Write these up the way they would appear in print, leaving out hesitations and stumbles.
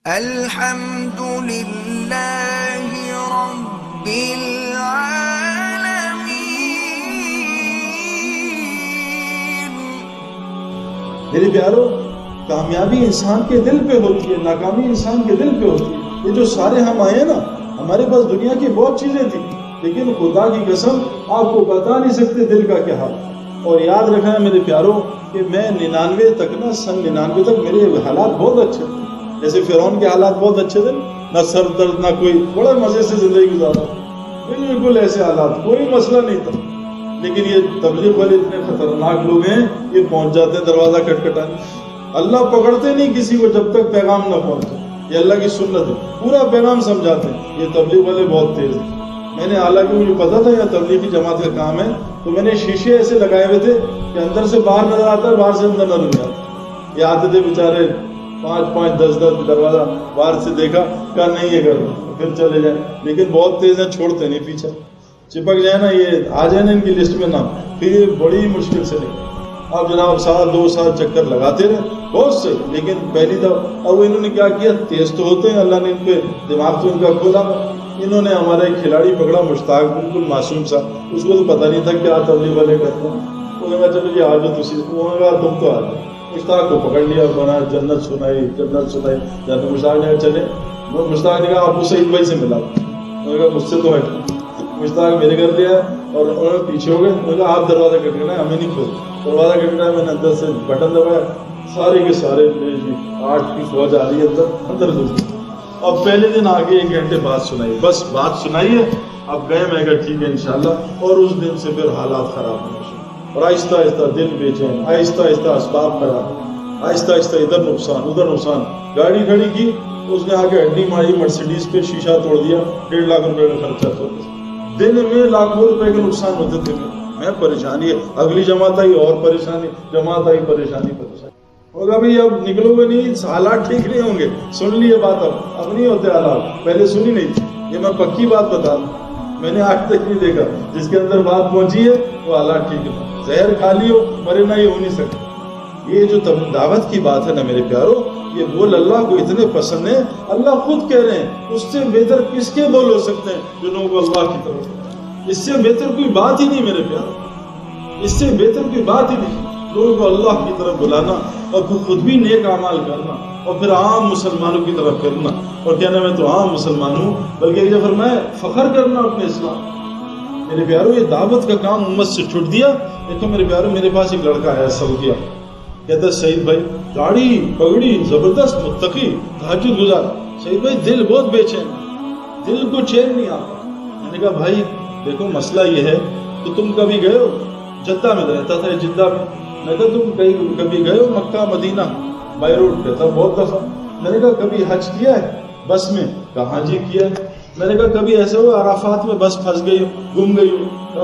الحمد للہ رب العالمین۔ میرے پیارو، کامیابی انسان کے دل پہ ہوتی ہے، ناکامی انسان کے دل پہ ہوتی ہے۔ یہ جو سارے ہم آئے ہیں نا، ہمارے پاس دنیا کی بہت چیزیں تھیں، لیکن خدا کی قسم آپ کو بتا نہیں سکتے دل کا کیا حال۔ اور یاد رکھنا ہے میرے پیارو کہ میں 99 تک نا، سن 99 تک میرے حالات بہت اچھے تھے۔ جیسے فرعون کے حالات بہت اچھے تھے، نہ سر درد نہ کوئی، بڑا مزے سے زندگی گزارا، بالکل ایسے حالات، کوئی مسئلہ نہیں تھا۔ لیکن یہ تبلیغ والے اتنے خطرناک لوگ ہیں، یہ پہنچ جاتے ہیں دروازہ کھٹکھٹانے، اللہ پکڑتے نہیں کسی کو جب تک پیغام نہ پہنچے۔ یہ اللہ کی سنت ہے، پورا پیغام سمجھاتے ہیں۔ یہ تبلیغ والے بہت تیز ہیں۔ میں نے حالانکہ مجھے پتا تھا یہ تبلیغی جماعت کا کام ہے، تو میں نے شیشے ایسے لگائے ہوئے تھے کہ اندر سے باہر نظر آتا ہے، باہر سے اندر نظر نہیں آتا۔ یہ آتے تھے بیچارے 5-5 10-10 دروازہ باہر سے دیکھا، کہا نہیں یہ کر پھر چلے جائیں۔ لیکن بہت تیز ہیں، چھوڑتے نہیں پیچھے، چپک جائے نا، یہ آ جائے نا ان کی لسٹ میں نام، پھر یہ بڑی مشکل سے نکلے۔ اب جناب 1-2 سال چکر لگاتے رہے بہت سے، لیکن پہلی دفعہ اب انہوں نے کیا کیا، تیز تو ہوتے ہیں، اللہ نے ان پہ دماغ تو ان کا کھولا۔ انہوں نے ہمارا ایک کھلاڑی پکڑا، مشتاق، بالکل معصوم سا، اس کو تو پتہ نہیں تھا کیا تبلیغ والے کرتے ہیں۔ انہوں نے کہا چلو یہ آ جاؤ تسی، انہوں نے کہا تم تو آ جاؤ۔ مشتاق کو پکڑ لیا، بنا جنت سنائی، جنت سنائی، جنت۔ مشتاق نے کہا چلے، مشتاق نے کہا ابو سعید بھائی سے ملا۔ انہوں نے کہا مجھ سے تو ہے۔ مشتاق میرے گھر لیا اور انہوں نے پیچھے ہو گئے۔ انہوں نے کہا آپ دروازہ کھٹکھٹانا ہے، ہمیں نہیں کھول۔ دروازہ کھٹکھٹایا، میں نے اندر سے بٹن دبایا، سارے کے سارے 8 کی فوج آ رہی ہے اندر گھس گئی۔ اب پہلے دن آگے 1 گھنٹے بات سنائی، بس بات سنائی ہے۔ اب گئے، میں کہا ٹھیک ہے انشاءاللہ۔ اور اس دن سے پھر حالات خراب ہونے شروع، اور آہستہ آہستہ دل بے چین، آہستہ آہستہ اسباب خراب، آہستہ آہستہ ادھر نقصان ادھر نقصان۔ گاڑی کھڑی کی، اس نے آ کے ہڈی ماری مرسیڈیز پہ، شیشہ توڑ دیا، 1.5 لاکھ روپے کا خرچہ تو دن میں لاکھوں روپے کے نقصان ہوتے تھے۔ میں پریشانی ہے، اگلی جماعت آئی اور پریشانی، جماعت آئی پریشانی پریشانی ہوگا۔ بھائی اب نکلو گے نہیں، حالات ٹھیک نہیں ہوں گے۔ سن لیے بات، اب نہیں ہوتے حالات، پہلے سنی نہیں تھی۔ یہ میں پکی بات بتا رہا ہوں، میں نے آج تک نہیں دیکھا جس کے اندر بات پہنچی ہے وہ حالات ٹھیک ہے۔ زہر کھا لیو مرے نہ، یہ ہو نہیں سکتا۔ یہ جو دعوت کی بات ہے نا میرے پیارو، یہ بول اللہ کو اتنے پسند ہیں، اللہ خود کہہ رہے ہیں اس سے بہتر کس کے بول ہو سکتے ہیں جو لوگوں کو اللہ کی طرف۔ اس سے بہتر کوئی بات ہی نہیں میرے پیارو، اس سے بہتر کوئی بات ہی نہیں۔ لوگوں کو اللہ کی طرف بلانا، اور پھر خود بھی نیک اعمال کرنا، اور پھر عام مسلمانوں کی طرف کرنا، اور کہنا میں تو عام مسلمان ہوں، بلکہ یہ فرمایا فخر کرنا اپنے اسلام۔ میرے پیارو یہ دعوت کا کام امت سے چھوٹ دیا۔ دیکھو میرے پیارو، میرے پاس ایک لڑکا ہے سعودیہ، کہتا ہے سعید بھائی داڑھی پگڑی زبردست، متقی، تہجد گزار۔ سعید بھائی دل بہت بے چین، دل کو چین نہیں آتا۔ میں نے کہا بھائی دیکھو مسئلہ یہ ہے کہ تم کبھی گئے ہو، جدہ میں رہتا تھا، جدہ میں، میں نے کہا تم کبھی گئے ہو مکہ مدینہ بائی روڈ کہتا بہت دفعہ۔ میں نے کہا کبھی حج کیا ہے بس میں؟ کہاں جی کیا ہے۔ میں نے کہا کبھی ایسے ہو عرفات میں بس پھنس گئی ہو، گم گئی ہو؟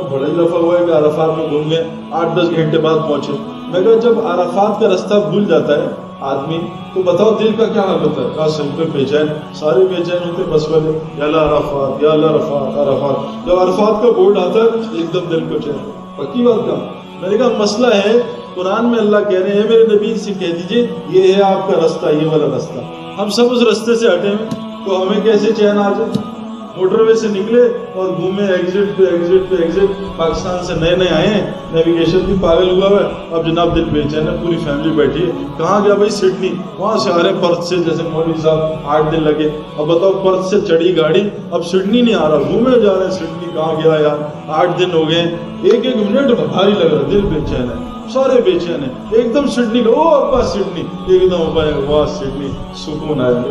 بڑا ہی دفعہ ہوا ہے کہ عرفات میں گم گئے، 8-10 گھنٹے بعد پہنچے۔ میں کہا جب عرفات کا رستہ بھول جاتا ہے آدمی تو بتاؤ دل کا کیا حال ہوتا ہے؟ کہا سب پہ بے چین، سارے بے چین ہوتے بس والے، یا اللہ عرفات یا اللہ عرفات عرفات۔ جب عرفات کا بورڈ آتا ہے ایک دم دل کو چین۔ پکی بات کا میں نے کہا مسئلہ ہے قرآن میں اللہ کہہ رہے ہیں میرے نبی سے کہہ دیجئے یہ ہے آپ کا رستہ، یہ والا رستہ۔ ہم سب اس رستے سے ہٹے ہیں تو ہمیں کیسے چین آ جائے؟ موٹر وے سے نکلے اور گھومے ایگزٹ پہ ایگزٹ پہ ایگزٹ۔ پاکستان سے نئے نئے آئے ہیں، نیویگیشن بھی پاگل ہوا ہے۔ اب جناب دل بے چین ہے، پوری فیملی بیٹھی ہے۔ کہاں گیا بھائی؟ سڈنی۔ وہاں سے آ رہے پرتھ سے، جیسے مولوی صاحب 8 دن لگے۔ اب بتاؤ پرتھ سے چڑھی گاڑی، اب سڈنی نہیں آ رہا، گھومے جا رہے ہیں سڈنی۔ کہاں گیا یار؟ 8 دن ہو گئے، ایک منٹ بھاری لگ رہا ہے، دل بے چین ہے، سارے بے چین ہیں۔ ایک دم سڈنی کا او ابا سڈنی، ایک دم ابا واہ سڈنی، سکون آیا۔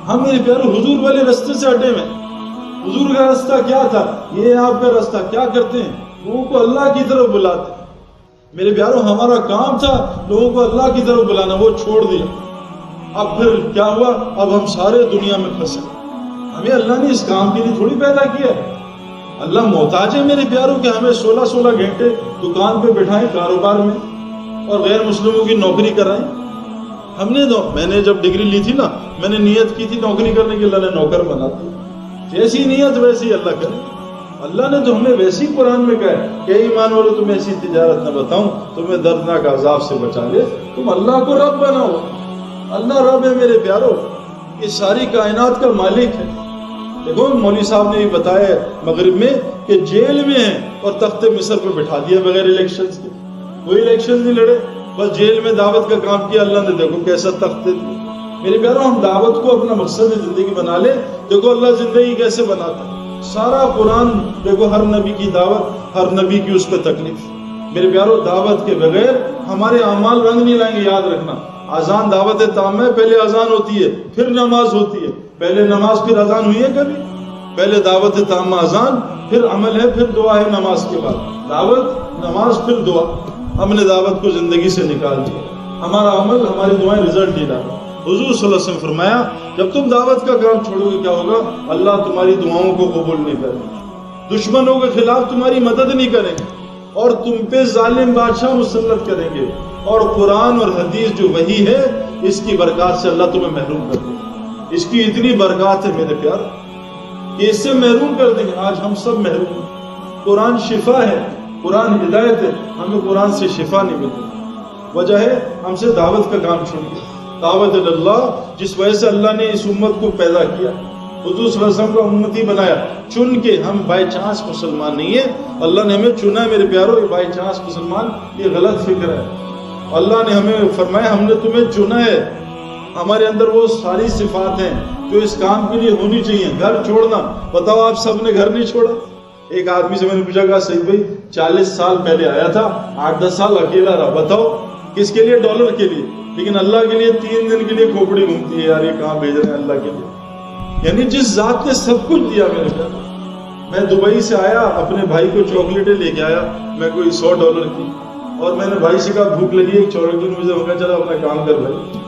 ہم میرے پیارو حضور والے رستے سے ہٹے ہوئے۔ حضور کا راستہ کیا تھا؟ یہ آپ کا راستہ کیا کرتے ہیں؟ لوگوں کو اللہ کی طرف بلاتے ہیں۔ میرے پیارو ہمارا کام تھا لوگوں کو اللہ کی طرف بلانا، وہ چھوڑ دیا۔ اب پھر کیا ہوا؟ اب ہم سارے دنیا میں پھنسے۔ ہمیں اللہ نے اس کام کے لیے تھوڑی پیدا کیا ہے۔ اللہ محتاج ہے میرے پیارو کہ ہمیں 16 گھنٹے دکان پہ بٹھائیں، کاروبار میں، اور غیر مسلموں کی نوکری کرائیں۔ ہم نے میں نے جب ڈگری لی تھی نا، میں نے نیت کی تھی نوکری کرنے کی، اللہ نے نوکر بنا دی۔ جیسی نیت ویسی اللہ کرے۔ اللہ نے تو ہمیں ویسی قرآن میں کہا ہے کہ ایمان والو تم ایسی تجارت نہ بتاؤں تمہیں دردناک عذاب سے بچا لے، تم اللہ کو رب بناؤ۔ اللہ رب ہے میرے پیارو، یہ ساری کائنات کا مالک ہے. دیکھو مولوی صاحب نے یہ بتایا مغرب میں کہ جیل میں ہیں اور تخت مصر پہ بٹھا دیا بغیر الیکشنز کے. کوئی الیکشن نہیں لڑے, بس جیل میں دعوت کا کام کیا. اللہ نے دیکھو کیسا تخت دے دیا. میرے پیاروں, ہم دعوت کو اپنا مقصد زندگی بنا لیں. دیکھو اللہ زندگی کیسے بناتا ہے. سارا قرآن دیکھو, ہر نبی کی دعوت, ہر نبی کی اس پہ تکلیف. میرے پیاروں, دعوت کے بغیر ہمارے اعمال رنگ نہیں لائیں گے. یاد رکھنا, اذان دعوت تام ہے. پہلے اذان ہوتی ہے پھر نماز ہوتی ہے. پہلے نماز پھر اذان ہوئی ہے کبھی؟ پہلے دعوت تام اذان, پھر عمل ہے, پھر دعا ہے نماز کے بعد. دعوت, نماز, پھر دعا. ہم نے دعوت کو زندگی سے نکال دیا. ہمارا عمل, ہماری دعائیں رزلٹ نہیں لاتا. حضور صلی اللہ علیہ وسلم نے فرمایا جب تم دعوت کا کام چھوڑو گے کیا ہوگا؟ اللہ تمہاری دعاؤں کو قبول نہیں کرے گا. دشمنوں کے خلاف تمہاری مدد نہیں کریں گے اور تم پہ ظالم بادشاہ مسلط کریں گے. اور قرآن اور حدیث جو وحی ہے, اس کی برکات سے اللہ تمہیں محروم کر دے گا. اس کی اتنی برکات ہے میرے پیار کہ اس سے محروم کر دیں گے. آج ہم سب محروم ہیں. قرآن شفا ہے, قرآن ہدایت ہے, ہمیں قرآن سے شفا نہیں ملتی. وجہ ہے ہم سے دعوت کا کام چھوڑ گیا. دعوت اللہ, جس وجہ سے اللہ نے اس امت کو پیدا کیا, حضور صلی اللہ علیہ وسلم کو امتی بنایا چن کے. ہم بائی چانس مسلمان نہیں ہیں, اللہ نے ہمیں چنا ہے. میرے پیاروں, یہ بائی چانس مسلمان یہ غلط فکر ہے. اللہ نے ہمیں فرمایا ہم نے تمہیں چنا ہے. ہمارے اندر وہ ساری صفات ہیں جو اس کام کے لیے ہونی چاہیے. گھر چھوڑنا, بتاؤ آپ سب نے گھر نہیں چھوڑا. ایک آدمی سے میں نے پوچھا, کہا صحیح بھائی 40 سال پہلے آیا تھا, 8-10 سال اکیلا رہا. بتاؤ کس کے لیے؟ ڈالر کے لیے. لیکن اللہ کے لیے 3 دن کے لیے کھوپڑی گھومتی ہے. یار یہ کہاں بھیج رہے ہیں اللہ کے لیے. یعنی جس ذات نے سب کچھ دیا. میرے پیارے, میں دبئی سے آیا, اپنے بھائی کو چاکلیٹیں لے کے آیا, میں کوئی $100 کی, اور میں نے بھائی سے کہا بھوک لگی ایک چاکلیٹ مجھے. میں چلا اپنا کام کر بھائی.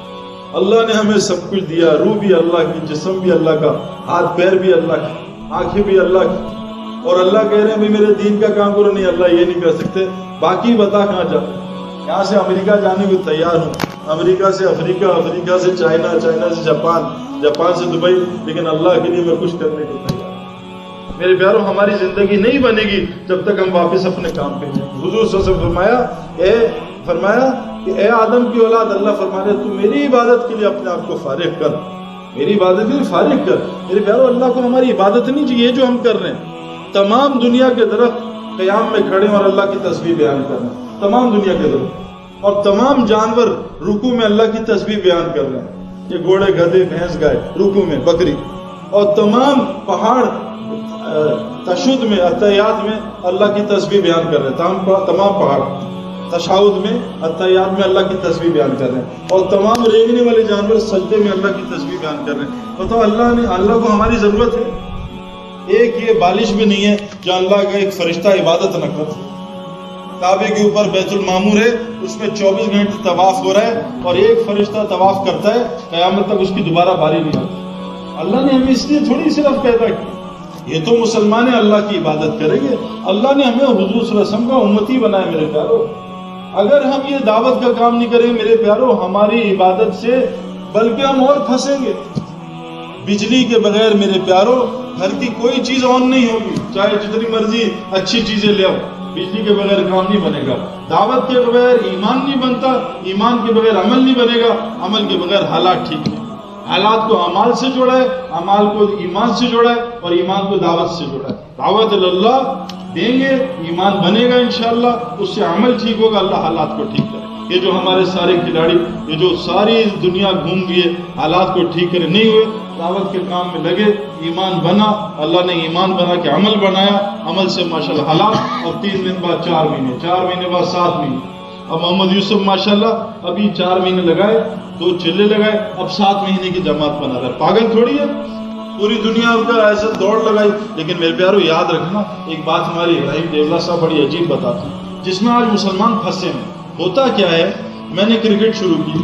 اللہ نے ہمیں سب کچھ دیا. روح بھی اللہ کی, جسم بھی اللہ کا, ہاتھ پیر بھی اللہ کی, آنکھیں بھی اللہ کی. اور اللہ کہہ رہے ہیں میرے دین کا کام کرو. نہیں, اللہ یہ نہیں کر سکتے. باقی بتا کہاں جا. یہاں سے امریکہ جانے کو تیار ہوں, امریکہ سے افریقہ, افریقہ سے چائنا, چائنا سے جاپان, جاپان سے دبئی. لیکن اللہ کے لیے میں کچھ کرنے کو تیار ہوں. میرے پیاروں, ہماری زندگی نہیں بنے گی جب تک ہم واپس اپنے کام پہ جائیں. حضور صلی اللہ علیہ وسلم فرمایا کہ اے آدم کی اولاد, اللہ فرما رہے تو میری عبادت کے لیے اپنے آپ کو فارغ کر. میری عبادت کے لیے فارغ کر. میرے پیاروں, اللہ کو ہماری عبادت نہیں چاہیے جو ہم کر رہے ہیں. تمام دنیا کے درخت قیام میں کھڑے اور اللہ کی تسبیح بیان کر رہے ہیں. تمام دنیا کے درخت اور تمام جانور رکوع میں اللہ کی تسبیح بیان کر رہے ہیں. یہ گھوڑے, گدھے, بھینس, گائے رکوع میں, بکری. اور تمام پہاڑ تشہد میں, اتحیات میں اللہ کی تسبیح بیان کر رہے ہیں. تمام پہاڑ تشہد میں, اتحیات میں اللہ کی تسبیح بیان کر رہے ہیں. اور تمام رینگنے والے جانور سجدے میں اللہ کی تسبیح بیان کر رہے ہیں. بتاؤ, اللہ کو ہماری ضرورت ہے؟ ایک یہ بالش بھی نہیں ہے جو اللہ کا ایک فرشتہ عبادت نہ کر. کعبے کے اوپر بیت المعمور ہے, اس میں 24 گھنٹے طواف ہو رہا ہے اور ایک فرشتہ طواف کرتا ہے, قیامت تک اس کی دوبارہ باری نہیں آتی. اللہ نے ہمیں اس لیے تھوڑی صرف پیدا کیا. یہ تو مسلمان اللہ کی عبادت کریں گے. اللہ نے ہمیں حضور صلی اللہ علیہ وسلم کا امتی بنایا. میرے پیاروں, اگر ہم یہ دعوت کا کام نہیں کریں میرے پیاروں, ہماری عبادت سے بلکہ ہم اور پھنسیں گے. بجلی کے بغیر میرے پیاروں گھر کی کوئی چیز آن نہیں ہوگی, چاہے جتنی مرضی اچھی چیزیں لے آؤ, بجلی کے بغیر کام نہیں بنے گا. دعوت کے بغیر ایمان نہیں بنتا, ایمان کے بغیر عمل نہیں بنے گا, عمل کے بغیر حالات ٹھیک نہیں. حالات کو اعمال سے جوڑا ہے, اعمال کو ایمان سے جوڑا ہے, اور ایمان کو دعوت سے جوڑا ہے. دعوت اللہ دیں گے, ایمان بنے گا انشاءاللہ, اس سے عمل ٹھیک ہوگا, اللہ حالات کو ٹھیک کرے. یہ جو ہمارے سارے کھلاڑی, یہ جو ساری دنیا گھوم گئے, حالات کو ٹھیک کرے نہیں ہوئے, دعوت کے کام میں لگے, ایمان بنا, اللہ نے ایمان بنا کے عمل بنایا, عمل سے ماشاءاللہ حالات, اور 3 دن بعد 4 مہینے, 4 مہینے بعد 7 مہینے. اب محمد یوسف ماشاءاللہ ابھی 4 مہینے لگائے, 2 چلے لگائے, اب 7 مہینے کی جماعت بنا رہا ہے. پاگل تھوڑی ہے, پوری دنیا کا ایسے دوڑ لگائی. لیکن میرے پیاروں یاد رکھنا, ایک بات ہماری ابراہیم دیولا صاحب بڑی عجیب بتاتے ہیں, جس میں آج مسلمان پھنسے ہیں. ہوتا کیا ہے, میں نے کرکٹ شروع کی,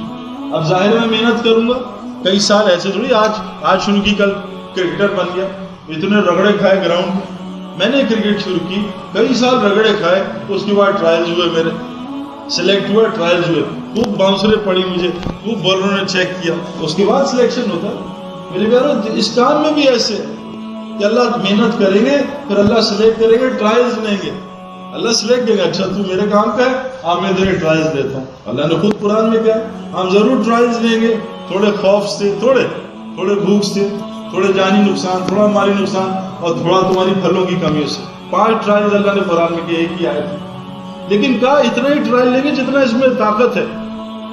اب ظاہر میں محنت کروں گا, کئی سال ایسے تھوڑی آج شروع کی کل کرکٹر بن گیا. اتنے رگڑے کھائے گراؤنڈ میں, میں نے کرکٹ شروع کی, کئی سال رگڑے کھائے, اس کے بعد ٹرائلز ہوئے, میرے سلیکٹ ہوا, ٹرائلز ہوئے, خوب باؤنسریں پڑی مجھے, خوب بالروں نے چیک کیا, اس کے بعد سلیکشن ہوتا ہے. میرے پیاروں اس کام میں بھی ایسے کہ اللہ محنت کریں گے, پھر اللہ سلیکٹ کریں گے, ٹرائلز لیں گے, اللہ سلیکٹ دے گا. اچھا تو میرے کام کا ہے, آپ میں تیرے ٹرائلز دیتا ہوں. اللہ نے خود قرآن میں کہا ہم ضرور ٹرائلز لیں گے, تھوڑے خوف سے, تھوڑے تھوڑے بھوک سے، تھوڑے جانی نقصان، تھوڑا مالی نقصان، اور تھوڑا تمہاری پھلوں کی کمیوں سے. 5 ٹرائل اللہ نے قرآن میں کیا، ایک ہی آیت ہے. لیکن کہا اتنا ہی ٹرائل لیں گے جتنا اس میں طاقت ہے.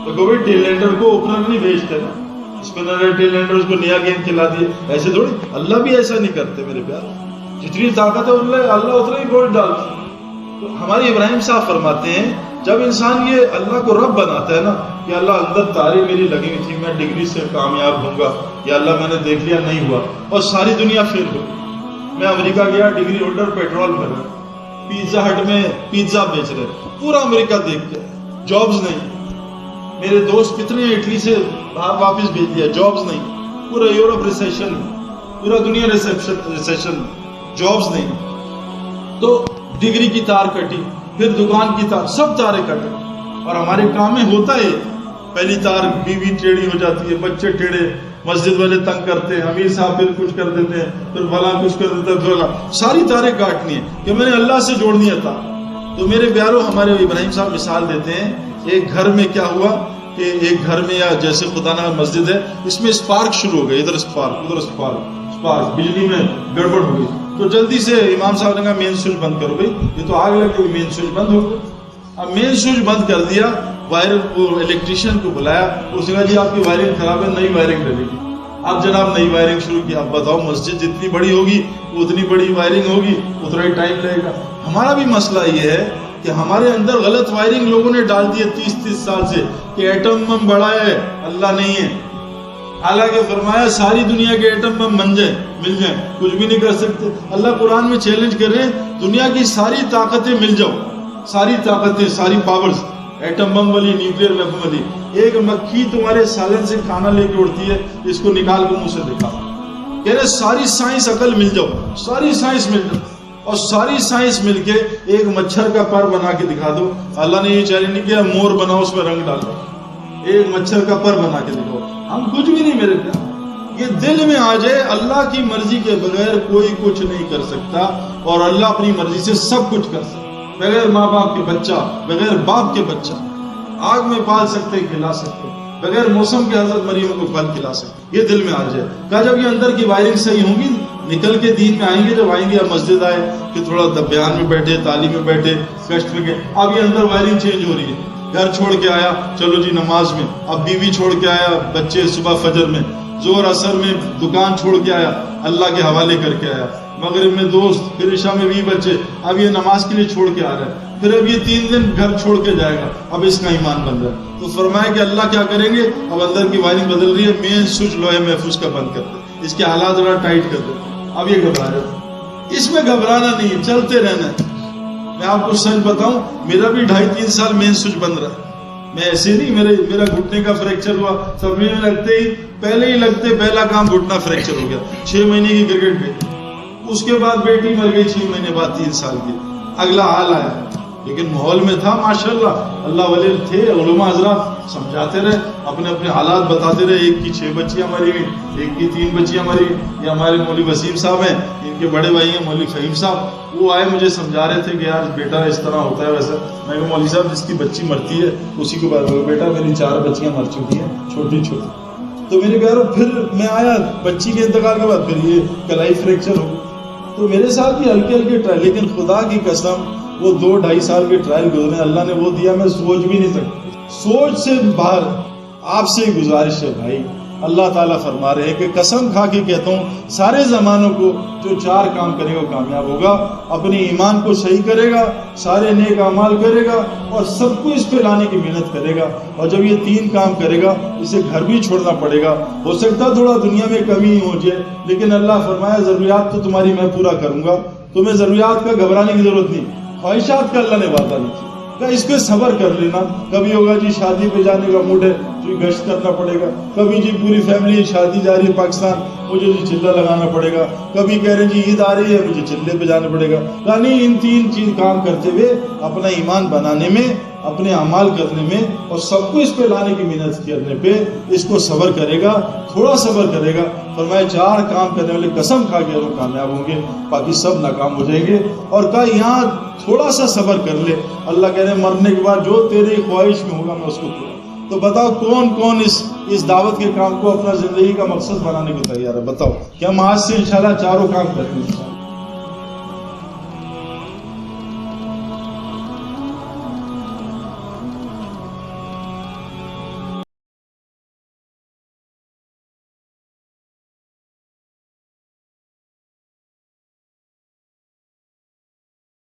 تو کوئی ٹیلنڈر کو اوپر نہیں بھیجتے نا، اسپنر ٹیلنڈر اس کو نیا گیم کھلا دیے، ایسے تھوڑی. اللہ بھی ایسا نہیں کرتے میرے پیار. جتنی طاقت ہے اللہ اتنا ہی گوشت ڈالتا. تو ہمارے ابراہیم صاحب فرماتے ہیں جب انسان یہ اللہ کو رب بناتا ہے نا کہ اللہ اندر تارے میری لگی ہوئی تھی، میں ڈگری سے کامیاب ہوں گا، یا اللہ میں نے دیکھ لیا نہیں ہوا، اور ساری دنیا فیل ہو گئی. میں امریکہ گیا، ڈگری ہولڈر پیٹرول بھر رہا، پیزا ہٹ میں پیزا بیچ رہے، پورا امریکہ دیکھ کے، جابز نہیں. میرے دوست کتنے اٹلی سے باہر واپس بھیج دیا، جابز نہیں. پورا یورپ ریسیشن، پورا دنیا ریسیشن، جابز نہیں. تو ڈگری کی تار کٹی، پھر دکان کی تار، سب تاریں کٹے. اور ہمارے کام میں ہوتا ہے پہلی تار بیوی ٹیڑھی ہو جاتی ہے، بچے ٹیڑھے، مسجد والے تنگ کرتے ہیں، امیر صاحب پھر کچھ کر دیتے ہیں، پھر فلاں کچھ کر دیتا ہے، پھر ساری تاریں کاٹنی ہے کہ میں نے اللہ سے جوڑنی ہے تار. تو میرے پیاروں ہمارے ابراہیم صاحب مثال دیتے ہیں، ایک گھر میں کیا ہوا کہ ایک گھر میں، یا جیسے خدا نہ مسجد ہے، اس میں اسپارک شروع ہو گئے، ادھر اسپارک ادھر اسپارک، بجلی میں گڑبڑ ہو گئی. تو جلدی سے امام صاحب نے کہا مین سوئچ بند کرو بھائی، یہ تو آگ لگ گئی، مین سوئچ بند ہو گئی. اب مین سوئچ بند کر دیا، وائر کو الیکٹریشین کو بلایا، اس نے کہا جی آپ کی وائرنگ خراب ہے، نئی وائرنگ ڈلے گی. اب جناب نئی وائرنگ شروع کی. اب بتاؤ مسجد جتنی بڑی ہوگی اتنی بڑی وائرنگ ہوگی، اتنا ہی ٹائم لگے گا. ہمارا بھی مسئلہ یہ ہے کہ ہمارے اندر غلط وائرنگ لوگوں نے ڈال دی ہے 30 سال سے کہ ایٹم بم بڑا ہے، اللہ نہیں ہے. حالانکہ فرمایا ساری دنیا کے ایٹم بم مل جائیں کچھ بھی نہیں کر سکتے. اللہ قرآن میں چیلنج کر رہے ہیں دنیا کی ساری طاقتیں مل جاؤ، ساری طاقتیں، ساری پاورز، ایٹم بم والی، نیوکلیر ویپن والی، ایک مکھی تمہارے سالن سے کھانا لے کے اڑتی ہے، اس کو نکال کے منہ سے دکھا. کہہ رہے ساری سائنس عقل مل جاؤ، ساری سائنس مل جاؤ، اور ساری سائنس مل کے ایک مچھر کا پر بنا کے دکھا دو. اللہ نے یہ چیلنج نہیں کیا مور بناؤ اس میں رنگ ڈالو، ایک مچھر کا پر بنا کے دکھاؤ. ہم کچھ بھی نہیں میرے پیار. یہ دل میں آ جائے اللہ کی مرضی کے بغیر کوئی کچھ نہیں کر سکتا، اور اللہ اپنی مرضی سے سب کچھ کر سکتا. بغیر ماں باپ کے بچہ، بغیر باپ کے بچہ آگ میں پال سکتے، کھلا سکتے، بغیر موسم کے حضرت مریم کو پھل کھلا سکتے. یہ دل میں آ جائے. کہا جب یہ اندر کی وائرنگ صحیح ہوں گی نکل کے دین میں آئیں گے. جب آئیں گے اب مسجد آئے کہ تھوڑا بیان میں بیٹھے، تعلیم میں بیٹھے، کشت میں گئے، اب یہ اندر وائرنگ چینج ہو رہی ہے. گھر چھوڑ کے آیا، چلو جی نماز میں، اب بیوی چھوڑ کے آیا، بچے صبح فجر میں، زور اثر میں دکان چھوڑ کے آیا، اللہ کے حوالے کر کے آیا، مغرب میں دوست، پھر عشاء میں بھی بچے، اب یہ نماز کے لیے چھوڑ کے آ رہا ہے. پھر اب یہ 3 دن گھر چھوڑ کے جائے گا، اب اس کا ایمان بن رہا ہے. تو فرمایا کہ اللہ کیا کریں گے، اب اندر کی وائرنگ بدل رہی ہے، مین سوئچ لوہے محفوظ کا بند کر دے، اس کے حالات ذرا ٹائٹ کر دے. اب یہ گھبرا رہا ہے. اس میں گھبرانا نہیں ہے، چلتے رہنا ہے. میں آپ کو سچ بتاؤں، میرا بھی 2.5-3 سال مین سوئچ بند رہا. میں ایسے نہیں، میرا گھٹنے کا فریکچر ہوا، سبھی میں پہلا کام گھٹنا فریکچر ہو گیا. 6 مہینے کی کرکٹ گئی، اس کے بعد بیٹی مر گئی 6 مہینے بعد، 3 سال کی. اگلا حال آیا، لیکن ماحول میں تھا ماشاءاللہ، اللہ والے تھے، علماء حضرات سمجھاتے رہے، اپنے حالات بتاتے رہے. ایک کی 6 بچیاں مری گئی، ایک کی 3 بچیاں مری گئی. یہ ہمارے مولوی وسیم صاحب ہیں، ان کے بڑے بھائی ہیں مولوی فہیم صاحب، وہ آئے مجھے سمجھا رہے تھے کہ یار بیٹا اس طرح ہوتا ہے ویسا. میں کہا مولوی صاحب جس کی بچی مرتی ہے اسی کو بات کرو. بیٹا میری 4 بچیاں مر چکی ہیں، چھوٹی چھوٹی. تو میرے پیاروں پھر میں آیا بچی کے انتقال کے بعد، پھر یہ کلائی فریکچر ہو گئی. تو میرے ساتھ بھی ہلکے ٹرائل، لیکن خدا کی قسم وہ 2-2.5 سال کے ٹرائل گزرے، اللہ نے وہ دیا میں سوچ بھی نہیں سکتا. سوچ سے باہر. آپ سے گزارش ہے بھائی، اللہ تعالیٰ فرما رہے ہیں کہ قسم کھا کے کہتا ہوں سارے زمانوں کو جو 4 کام کرے گا کامیاب ہوگا. اپنے ایمان کو صحیح کرے گا، سارے نیک اعمال کرے گا، اور سب کو اس پہ لانے کی محنت کرے گا. اور جب یہ 3 کام کرے گا، اسے گھر بھی چھوڑنا پڑے گا. ہو سکتا تھوڑا دنیا میں کمی ہو جائے، لیکن اللہ فرمایا ضروریات تو تمہاری میں پورا کروں گا، تمہیں ضروریات کا گھبرانے کی ضرورت نہیں. خواہشات کا اللہ نے وعدہ نہیں کیا، اس پہ صبر کر لینا. کبھی ہوگا جی شادی پہ جانے کا موڈ ہے، جی گشت کرنا پڑے گا. کبھی جی پوری فیملی شادی جا رہی ہے پاکستان، مجھے جی چلہ لگانا پڑے گا. کبھی کہہ رہے ہیں جی عید آ رہی ہے، مجھے چلے پہ جانا پڑے گا. یعنی ان 3 چیز کام کرتے ہوئے اپنا ایمان بنانے میں، اپنے اعمال کرنے میں، اور سب کو اس پہ لانے کی محنت کرنے پہ اس کو صبر کرے گا، تھوڑا صبر کرے گا. فرمایا 4 کام کرنے والے قسم کھا کے وہ کامیاب ہوں گے، باقی سب ناکام ہو جائیں گے. اور کہا یہاں تھوڑا سا صبر کر لے. اللہ کہہ رہے ہیں مرنے کے بعد جو تیری خواہش میں ہوگا میں اس کو پورا. تو بتاؤ کون کون اس دعوت کے کام کو اپنا زندگی کا مقصد بنانے کو تیار ہے؟ بتاؤ کہ ہم آج سے انشاءاللہ چاروں کام کرتے ہیں.